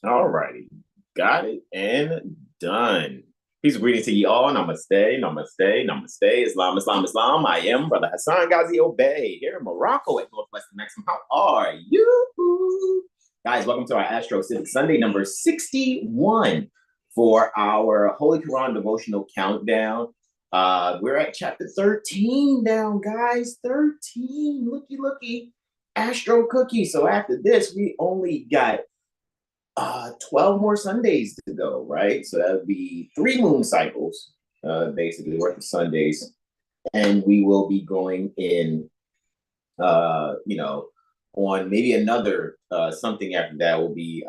All righty. Got it and done. Peace and greetings to you all. Namaste, namaste, namaste. Islam, Islam, Islam. I am Brother Hasan Ghaziel Bey here in Morocco at Northwestern Maxim. How are you? Guys, welcome to our AstroCivics Sunday number 61 for our Holy Koran Devotional Countdown. We're at chapter 13 now, guys. 13. Looky, looky. Astro Cookie. So after this, we only got 12 more Sundays to go, right? So that would be 3 moon cycles, basically, worth of Sundays. And we will be going in, on maybe another something after that will be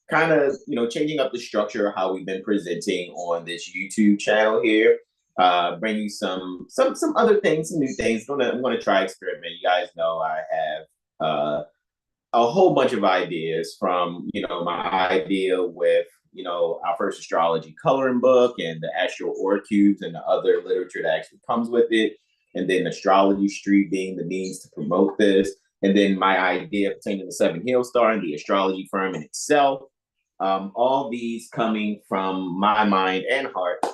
kind of, changing up the structure of how we've been presenting on this YouTube channel here. Bring you some other things, some new things. I'm gonna try experiment. You guys know I have a whole bunch of ideas from, my idea with, our first astrology coloring book and the astro aura cubes and the other literature that actually comes with it. And then AstrologyStreet being the means to promote this. And then my idea pertaining to the 7 Heel Star and the astrology firm in itself. All these coming from my mind and heart,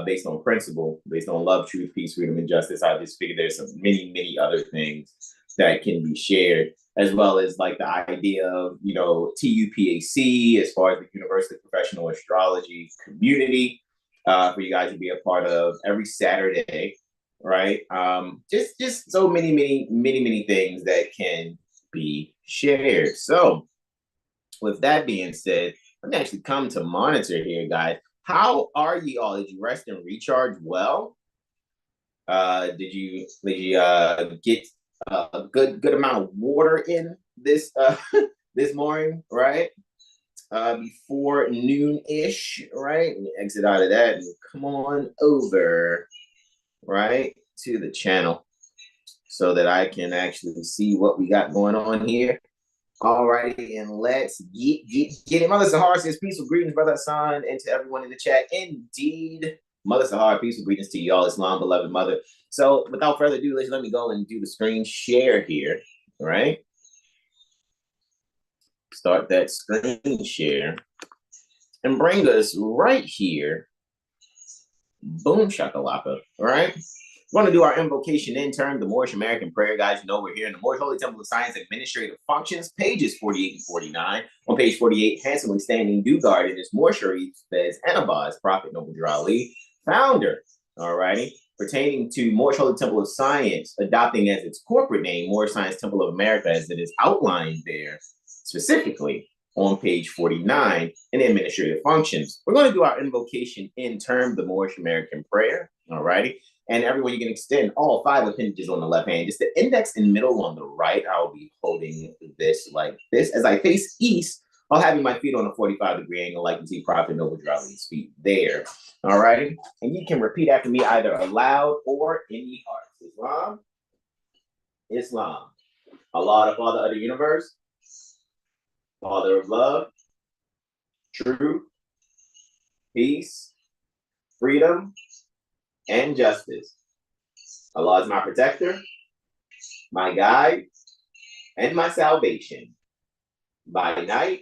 based on principle, based on love, truth, peace, freedom, and justice. I just figured there's some many other things that can be shared, as well as like the idea of, TUPAC as far as the Universally Professional Astrology community, for you guys to be a part of every Saturday, right? Just so many things that can be shared. So with that being said, let me actually come to monitor here, guys. How are you all? Did you rest and recharge well? Did you get a good amount of water in this this morning, right? Before noon-ish, right? And exit out of that and come on over, right, to the channel so that I can actually see what we got going on here. All righty, and let's get it. Mother Sahar says, peaceful greetings, Brother Hasan, and to everyone in the chat. Indeed, Mother Sahar, peaceful greetings to you all, Islam, beloved mother. So without further ado, let me go and do the screen share here, right? Start that screen share and bring us right here. Boom shakalaka, all right? We're going to do our invocation in term, the Moorish American prayer, guys. You know we're here in the Moorish Holy Temple of Science Administrative Functions, pages 48 and 49. On page 48, handsomely standing due guard in this Moor Sharif says Anabaz, Prophet Noble Ali, founder, all righty, pertaining to Moorish Holy Temple of Science, adopting as its corporate name Moorish Science Temple of America, as it is outlined there specifically on page 49 in administrative functions. We're going to do our invocation in term, the Moorish American prayer, all righty. And everyone, you can extend all 5 appendages on the left hand. Just the index and middle on the right. I'll be holding this like this. As I face east, I'll have my feet on a 45-degree angle, like you see Prophet Noble Ali's feet there. All righty. And you can repeat after me either aloud or in the heart. Islam. Allah, the Father of the universe, Father of love, truth, peace, freedom, and justice. Allah is my protector, my guide, and my salvation, by night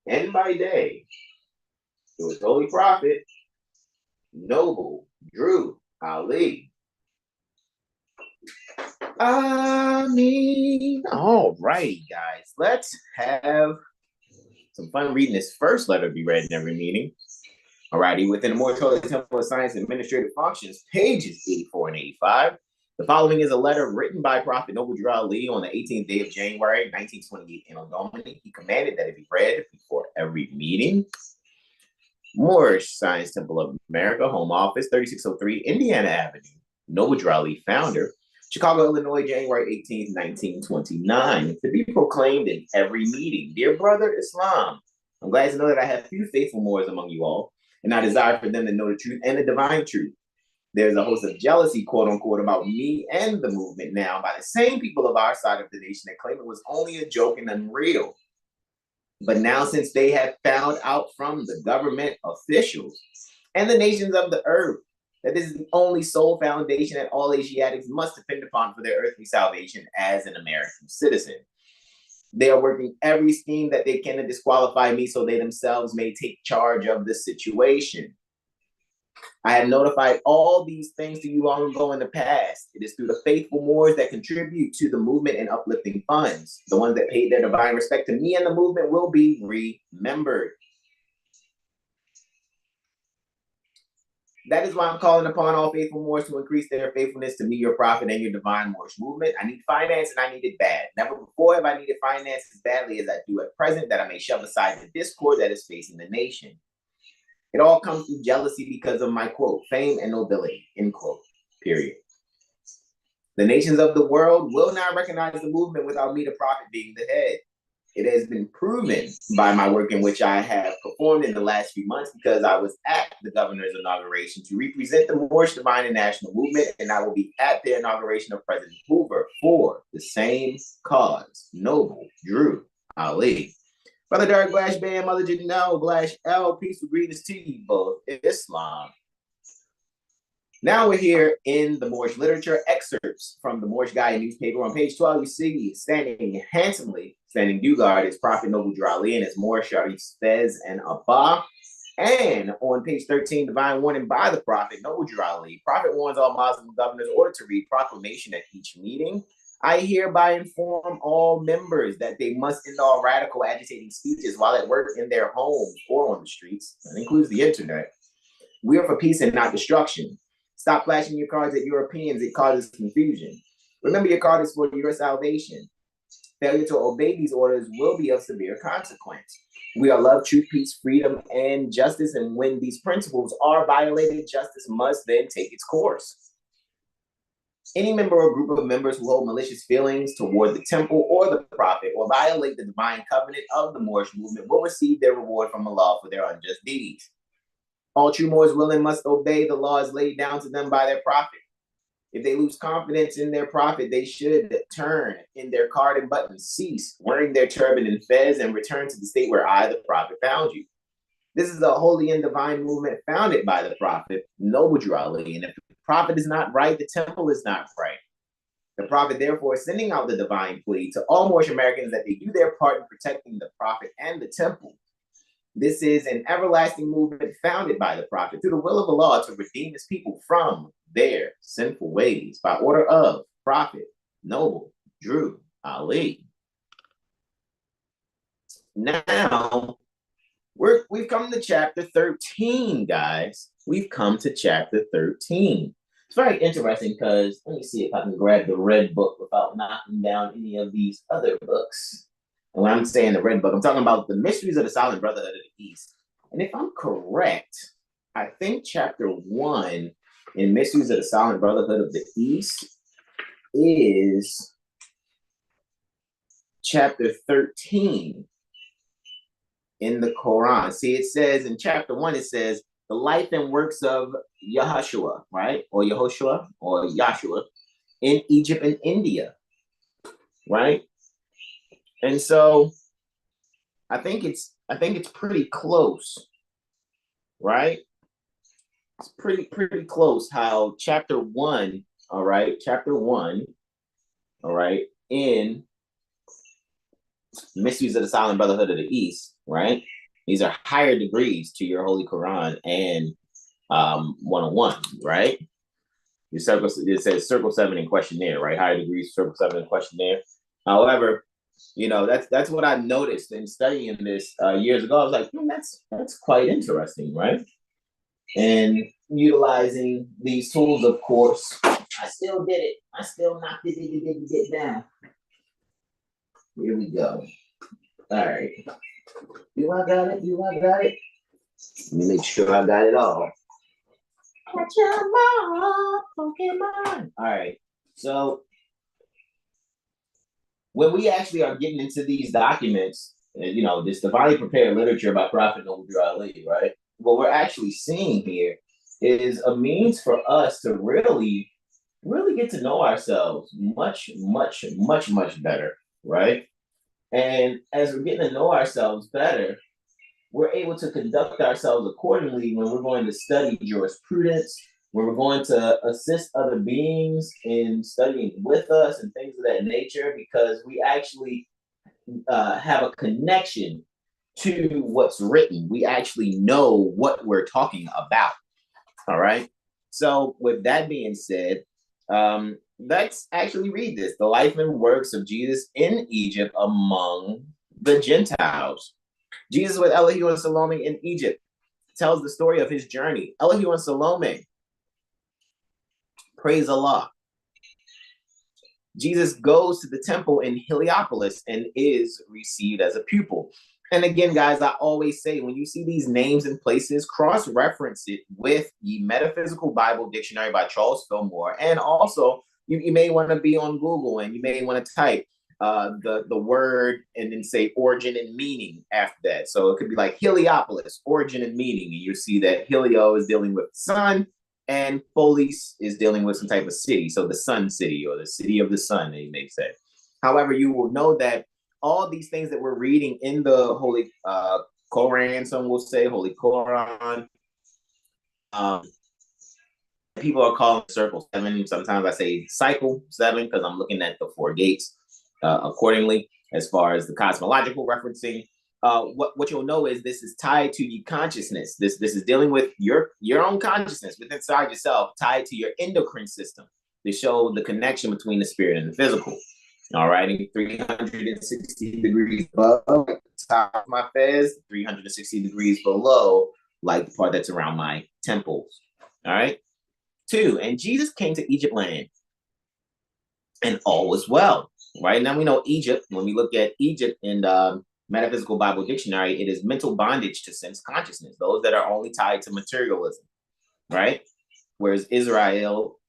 and by day. To his holy prophet, Noble Drew Ali. Ameen. All righty, guys. Let's have some fun reading this first letter to be read in every meeting. Alrighty, within the Moorish Holy Temple of Science Administrative Functions, pages 84 and 85. The following is a letter written by Prophet Noble Ali on the 18th day of January, 1928 in Domini. He commanded that it be read before every meeting. Moorish Science Temple of America, Home Office, 3603 Indiana Avenue. Noble Ali, founder. Chicago, Illinois, January 18th, 1929. To be proclaimed in every meeting. Dear brother Islam, I'm glad to know that I have few faithful Moors among you all, and I desire for them to know the truth and the divine truth. There's a host of jealousy, quote unquote, about me and the movement now by the same people of our side of the nation that claim it was only a joke and unreal. But now, since they have found out from the government officials and the nations of the earth that this is the only sole foundation that all Asiatics must depend upon for their earthly salvation as an American citizen, They are working every scheme that they can to disqualify me so they themselves may take charge of the situation. I have notified all these things to you long ago in the past. It is through the faithful Moors that contribute to the movement and uplifting funds. The ones that paid their divine respect to me and the movement will be remembered. That is why I'm calling upon all faithful Moors to increase their faithfulness to me, your prophet, and your divine Moorish movement. I need finance and I need it bad. Never before have I needed finance as badly as I do at present, that I may shove aside the discord that is facing the nation. It all comes through jealousy because of my, quote, fame and nobility, end quote, period. The nations of the world will not recognize the movement without me, the prophet, being the head. It has been proven by my work in which I have performed in the last few months, because I was at the governor's inauguration to represent the Moorish Divine and National Movement, and I will be at the inauguration of President Hoover for the same cause. Noble Drew Ali. Brother Derek Blash Bey and Mother Janelle Blash L, peaceful greetings to you both. Islam. Now we're here in the Moorish literature, excerpts from the Moorish Guide newspaper. On page 12, you see standing handsomely, standing due guard, is Prophet Noble Drew Ali and his Moorish Sharif Fez and Abba. And on page 13, divine warning by the Prophet Noble Drew Ali. Prophet warns all Muslim governors ordered to read proclamation at each meeting. I hereby inform all members that they must end all radical agitating speeches while at work, in their homes, or on the streets. That includes the internet. We are for peace and not destruction. Stop flashing your cards at Europeans. It causes confusion. Remember, your card is for your salvation. Failure to obey these orders will be of severe consequence. We are love, truth, peace, freedom, and justice. And when these principles are violated, justice must then take its course. Any member or group of members who hold malicious feelings toward the temple or the prophet, or violate the divine covenant of the Moorish movement, will receive their reward from Allah for their unjust deeds. All true Moors will and must obey the laws laid down to them by their prophet. If they lose confidence in their prophet, they should turn in their card and buttons, cease wearing their turban and fez, and return to the state where I, the prophet, found you. This is a holy and divine movement founded by the prophet, Noble Drew Ali, and if the prophet is not right, the temple is not right. The prophet, therefore, is sending out the divine plea to all Moorish Americans that they do their part in protecting the prophet and the temple. This is an everlasting movement founded by the prophet through the will of Allah to redeem his people from their sinful ways by order of Prophet Noble Drew Ali. Now, we've come to chapter 13, guys. We've come to chapter 13. It's very interesting because, let me see if I can grab the red book without knocking down any of these other books. And when I'm saying the red book, I'm talking about the Mysteries of the Silent Brotherhood of the East. And if I'm correct, I think chapter 1 in Mysteries of the Silent Brotherhood of the East is chapter 13 in the Koran. See, it says in chapter 1, it says, the life and works of Yahushua, right? Or Yehoshua or Yahshua in Egypt and India, right? And so I think it's pretty close, right? It's pretty close how chapter 1, all right, in Mysteries of the Silent Brotherhood of the East, right? These are higher degrees to your Holy Quran and 101, right? It says circle 7 in questionnaire, right? Higher degrees, circle 7 in questionnaire. However, you know, that's what I noticed in studying this years ago. I was like, that's quite interesting, right? And utilizing these tools, of course, I still did it. I still knocked it down. Here we go. All right. Do I got it? Let me make sure I got it all. Pokemon. All right. So when we actually are getting into these documents, you know, this divinely prepared literature by Prophet Noble Drew Ali, right? What we're actually seeing here is a means for us to really get to know ourselves much better, right? And as we're getting to know ourselves better, we're able to conduct ourselves accordingly when we're going to study jurisprudence, when we're going to assist other beings in studying with us and things of that nature, because we actually have a connection to what's written. We actually know what we're talking about. All right. So, with that being said, let's actually read this: the life and works of Jesus in Egypt among the Gentiles. Jesus with Elihu and Salome in Egypt tells the story of his journey. Elihu and Salome, praise Allah. Jesus goes to the temple in Heliopolis and is received as a pupil. And again, guys, I always say, when you see these names and places, cross-reference it with the Metaphysical Bible Dictionary by Charles Fillmore. And also, you may want to be on Google and you may want to type the word and then say origin and meaning after that. So it could be like Heliopolis, origin and meaning. And you see that Helio is dealing with sun, and Polis is dealing with some type of city. So the sun city, or the city of the sun, they may say. However, you will know that all these things that we're reading in the Holy Koran, some will say Holy Koran, people are calling circle 7. Sometimes I say cycle 7 because I'm looking at the 4 gates accordingly as far as the cosmological referencing. What you'll know is this is tied to your consciousness. This is dealing with your own consciousness within inside yourself, tied to your endocrine system to show the connection between the spirit and the physical. All right, 360 degrees above the top of my fez, 360 degrees below, like the part that's around my temples. All right. 2, and Jesus came to Egypt land, and all was well. Right now we know Egypt. When we look at Egypt in Metaphysical Bible Dictionary, it is mental bondage to sense consciousness, those that are only tied to materialism, right? Whereas Israel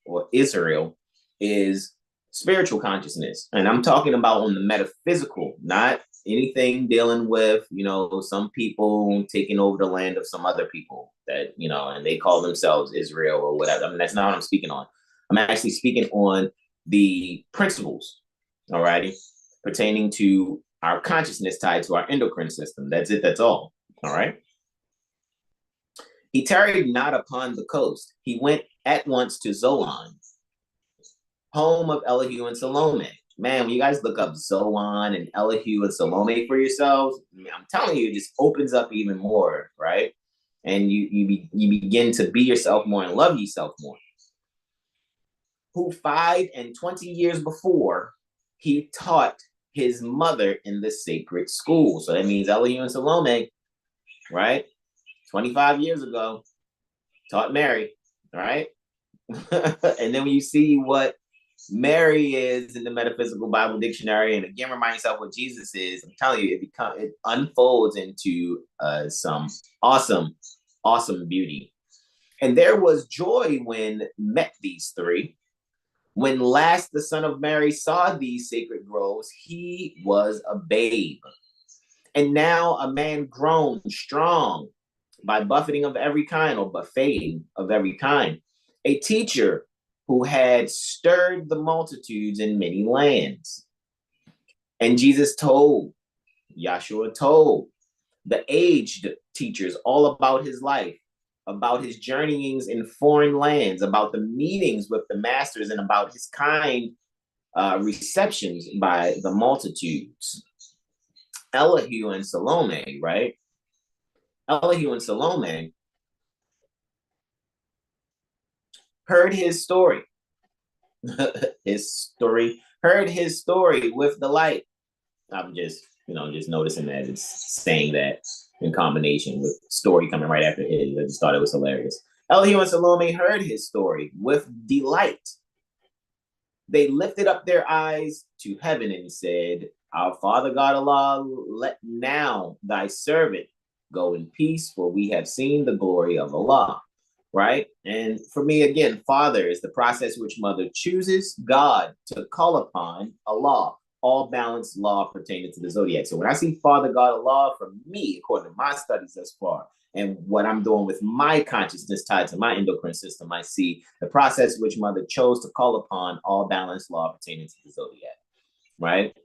is spiritual consciousness. And I'm talking about on the metaphysical, not anything dealing with, some people taking over the land of some other people that, and they call themselves Israel or whatever. I mean, that's not what I'm speaking on. I'm actually speaking on the principles, all righty, pertaining to our consciousness tied to our endocrine system. That's it. That's all. All right. He tarried not upon the coast. He went at once to Zoan, home of Elihu and Salome. Man, when you guys look up Zoan and Elihu and Salome for yourselves, I'm telling you, it just opens up even more, right? And you begin to be yourself more and love yourself more. Who 5 and 20 years before, he taught his mother in the sacred school. So that means Elihu and Salome, right? 25 years ago, taught Mary, right? And then when you see what Mary is in the Metaphysical Bible Dictionary, and again, remind yourself what Jesus is, I'm telling you, it unfolds into some awesome beauty. And there was joy when met these 3. When last the son of Mary saw these sacred groves, he was a babe. And now a man grown strong by buffeting of every kind, or buffeting of every kind. A teacher who had stirred the multitudes in many lands. And Jesus told, Yahshua told the aged teachers all about his life, about his journeyings in foreign lands, about the meetings with the masters, and about his kind receptions by the multitudes. Elihu and Salome, right? Elihu and Salome heard his story. Heard his story with delight. I'm just noticing that it's saying that in combination with story coming right after his. I just thought it was hilarious. Elihu and Salome heard his story with delight. They lifted up their eyes to heaven and said, Our Father God Allah, let now thy servant go in peace, for we have seen the glory of Allah. Right? And for me, again, Father is the process which Mother chooses God to call upon Allah, all balanced law pertaining to the zodiac. So when I see Father God Allah, for me, according to my studies thus far, and what I'm doing with my consciousness tied to my endocrine system, I see the process which Mother chose to call upon all balanced law pertaining to the zodiac. Right?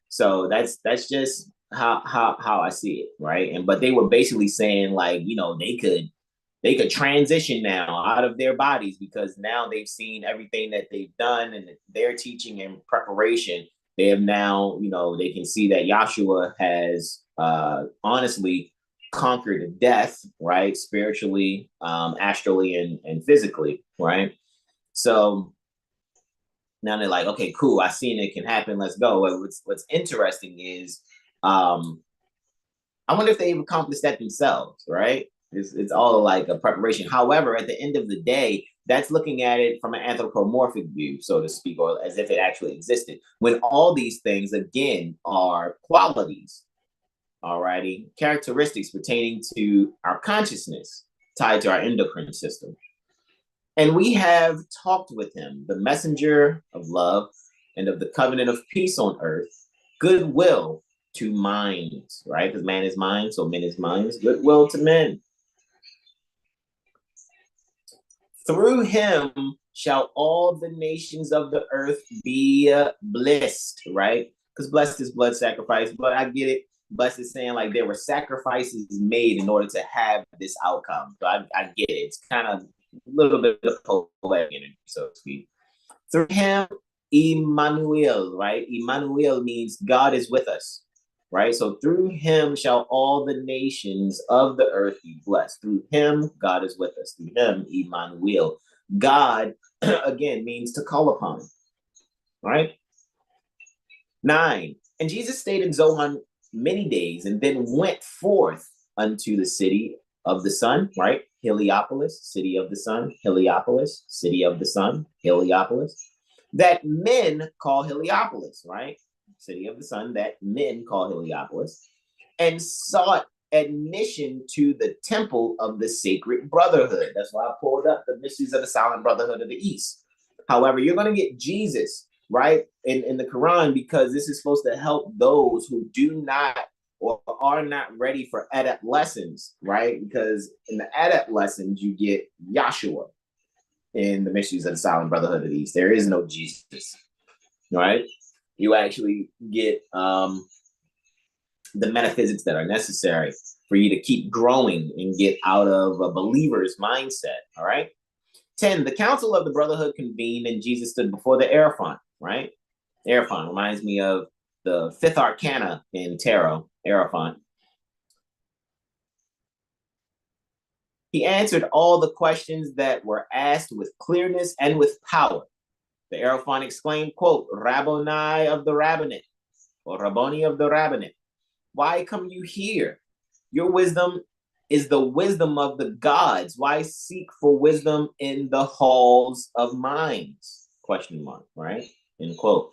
So that's just how I see it, right? But they were basically saying, like, they could transition now out of their bodies, because now they've seen everything that they've done and their teaching and preparation. They have now, they can see that Yahshua has honestly conquered death, right? Spiritually, astrally, and physically, right? So now they're like, okay, cool. I seen it can happen. Let's go. What's interesting is, I wonder if they've accomplished that themselves, right? It's all like a preparation. However, at the end of the day, that's looking at it from an anthropomorphic view, so to speak, or as if it actually existed. When all these things, again, are qualities, alrighty, characteristics pertaining to our consciousness tied to our endocrine system. And we have talked with him, the messenger of love and of the covenant of peace on earth, goodwill to minds, right? Because man is mind, so men is minds, goodwill to men. Through him shall all the nations of the earth be blessed, right? Because blessed is blood sacrifice, but I get it. Blessed is saying like there were sacrifices made in order to have this outcome. So I get it. It's kind of a little bit of poetic energy, so to speak. Through him, Emmanuel, right? Emmanuel means God is with us, right? So through him shall all the nations of the earth be blessed. Through him, God is with us. Through him, Emmanuel. God, again, means to call upon, right? 9. And Jesus stayed in Zohan many days and then went forth unto the city of the sun, right? Heliopolis, city of the sun, Heliopolis, city of the sun, Heliopolis, that men call Heliopolis, right? City of the sun, that men call Heliopolis, and sought admission to the temple of the sacred brotherhood. That's why I pulled up the mysteries of the silent brotherhood of the East. However, you're going to get Jesus, right, in the Quran, because this is supposed to help those who do not or are not ready for adolescence, right? Because in the adolescence, you get Yahshua in the mysteries of the silent brotherhood of the East. There is no Jesus, right? You actually get the metaphysics that are necessary for you to keep growing and get out of a believer's mindset, all right? 10, the council of the brotherhood convened and Jesus stood before the Hierophant, right? Hierophant reminds me of the fifth arcana in Terrell, Hierophant. He answered all the questions that were asked with clearness and with power. The Hierophant exclaimed, quote, Rabboni of the rabbinate, or Rabboni of the rabbinate, why come you here? Your wisdom is the wisdom of the gods. Why seek for wisdom in the halls of minds? Question mark, right? End quote.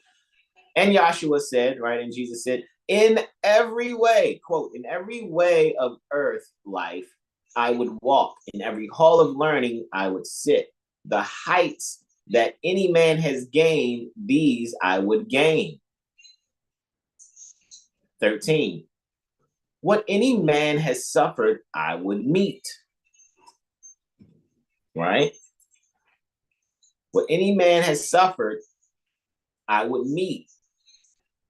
And Yahshua said, right, and Jesus said, in every way, quote, in every way of earth life, I would walk. In every hall of learning, I would sit. The heights that any man has gained, these I would gain. 13. What any man has suffered, I would meet. Right? What any man has suffered, I would meet.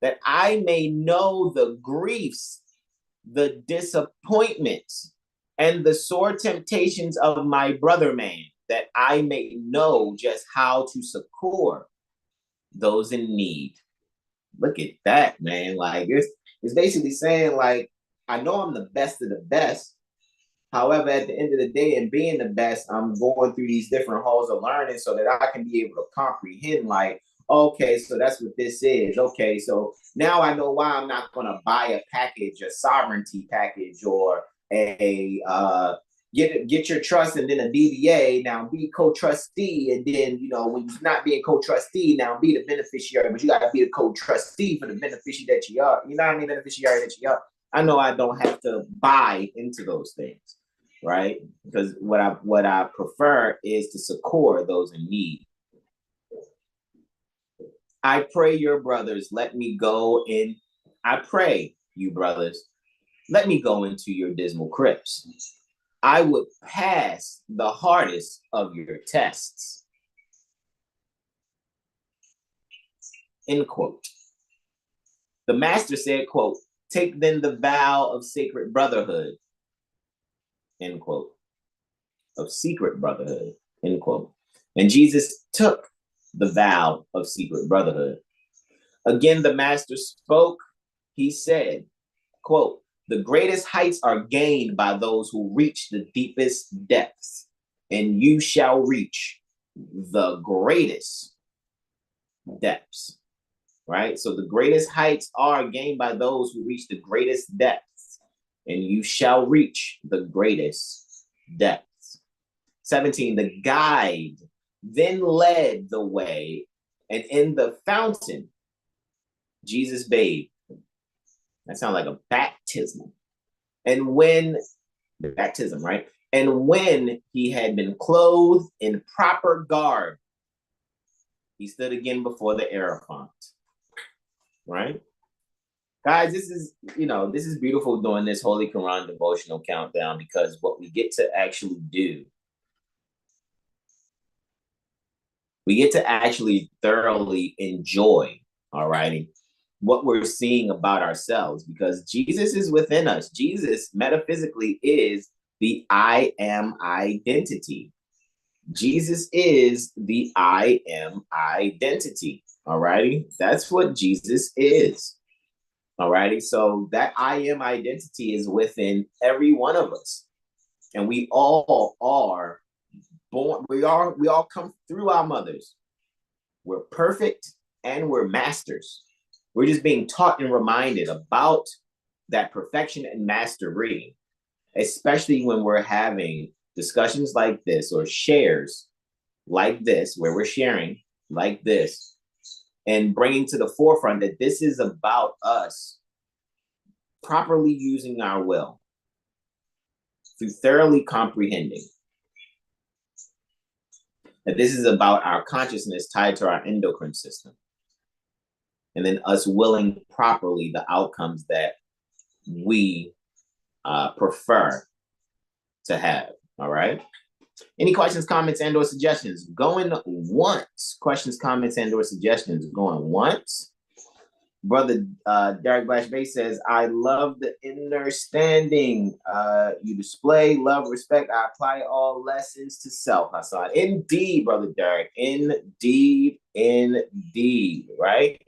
That I may know the griefs, the disappointments, and the sore temptations of my brother man, that I may know just how to succor those in need. Look at that, man. Like it's basically saying, like, I know I'm the best of the best. However, at the end of the day, in being the best, I'm going through these different halls of learning so that I can be able to comprehend, like, okay, so that's what this is. Okay, so now I know why I'm not going to buy a package, a sovereignty package, or a get your trust and then a DBA. Now be co-trustee, and then when you're not being co-trustee, now be the beneficiary. But you got to be the co-trustee for the beneficiary that you are. You know what I mean? Beneficiary that you are. I know I don't have to buy into those things, right? Because what I prefer is to succor those in need. I pray your brothers, let me go in. I pray you brothers, let me go into your dismal crypts. I would pass the hardest of your tests. End quote. The master said, quote, take then the vow of sacred brotherhood, end quote, of secret brotherhood, end quote. And Jesus took the vow of secret brotherhood. Again, the master spoke. He said, quote, "The greatest heights are gained by those who reach the deepest depths, and you shall reach the greatest depths." Right? So the greatest heights are gained by those who reach the greatest depths, and you shall reach the greatest depths. 17, the guide then led the way, and in the fountain, Jesus bathed. That sounds like a baptism. And when, the baptism, right? And when he had been clothed in proper garb, he stood again before the Hierophant. Right? Guys, this is, this is beautiful doing this Holy Koran Devotional countdown, because what we get to actually do, we get to actually thoroughly enjoy, all righty, what we're seeing about ourselves, because Jesus is within us. Jesus metaphysically is the I am identity. Jesus is the I am identity. All righty. That's what Jesus is. All righty. So that I am identity is within every one of us. And we all are born. We all come through our mothers. We're perfect and we're masters. We're just being taught and reminded about that perfection and mastery, especially when we're having discussions like this or shares like this, where we're sharing like this and bringing to the forefront that this is about us properly using our will through thoroughly comprehending. That this is about our consciousness tied to our endocrine system. And then us willing properly the outcomes that we prefer to have. All right. Any questions, comments, and or suggestions? Going once. Questions, comments, and or suggestions going once. Brother Derek Blash Bay says, "I love the understanding you display. Love, respect. I apply all lessons to self, Hasan." Indeed, Brother Derek. Indeed. Right?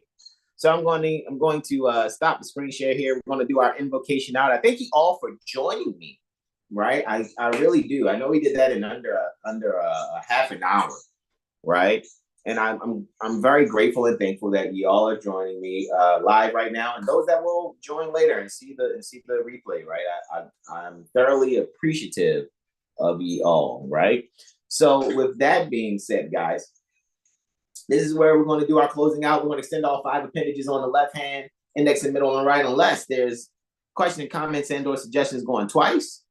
So I'm going to stop the screen share here. We're going to do our invocation out. I thank you all for joining me. Right, I really do. I know we did that in under a half an hour, right? And I'm very grateful and thankful that you all are joining me live right now, and those that will join later and see the replay. Right, I'm thoroughly appreciative of you all. Right. So with that being said, guys, this is where we're going to do our closing out. We're going to extend all 5 appendages on the left hand, index and middle and right, unless there's question, comments, and or suggestions going twice.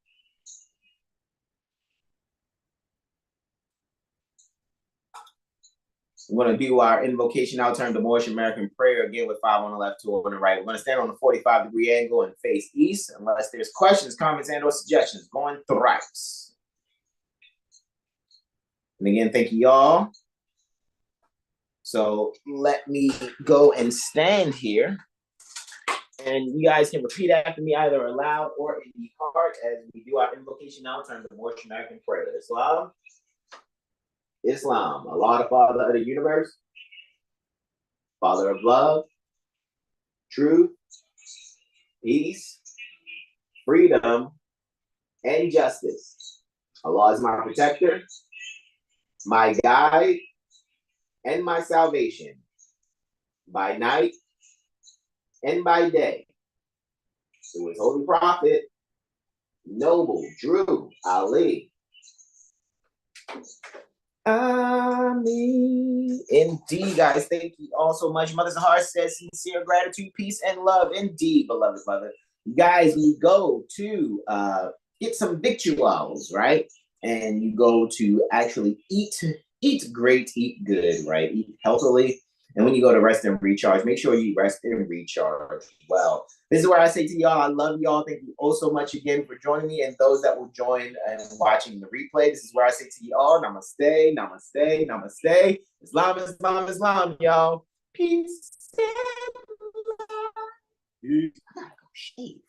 We're going to do our invocation out, turn to Moorish American prayer again with 5 on the left, 2 on the right. We're going to stand on a 45-degree angle and face east, unless there's questions, comments, and or suggestions going thrice. And again, thank you all. So let me go and stand here, and you guys can repeat after me either aloud or in the heart as we do our invocation out, turn to Moorish American prayer. Islam, Allah, the Father of the universe, Father of love, truth, peace, freedom, and justice. Allah is my protector, my guide, and my salvation, by night and by day. Through his holy prophet, noble Drew Ali. Ameen. Indeed, guys. Thank you all so much. Mother Zahar says sincere gratitude, peace, and love. Indeed, beloved mother. Guys, you go to get some victuals, right? And you go to actually eat great, eat good, right? Eat healthily. And when you go to rest and recharge, make sure you rest and recharge well. This is where I say to y'all, I love y'all. Thank you all so much again for joining me, and those that will join and watching the replay. This is where I say to y'all, namaste, namaste, namaste. Islam, Islam, Islam, y'all. Peace and love. I gotta go shave.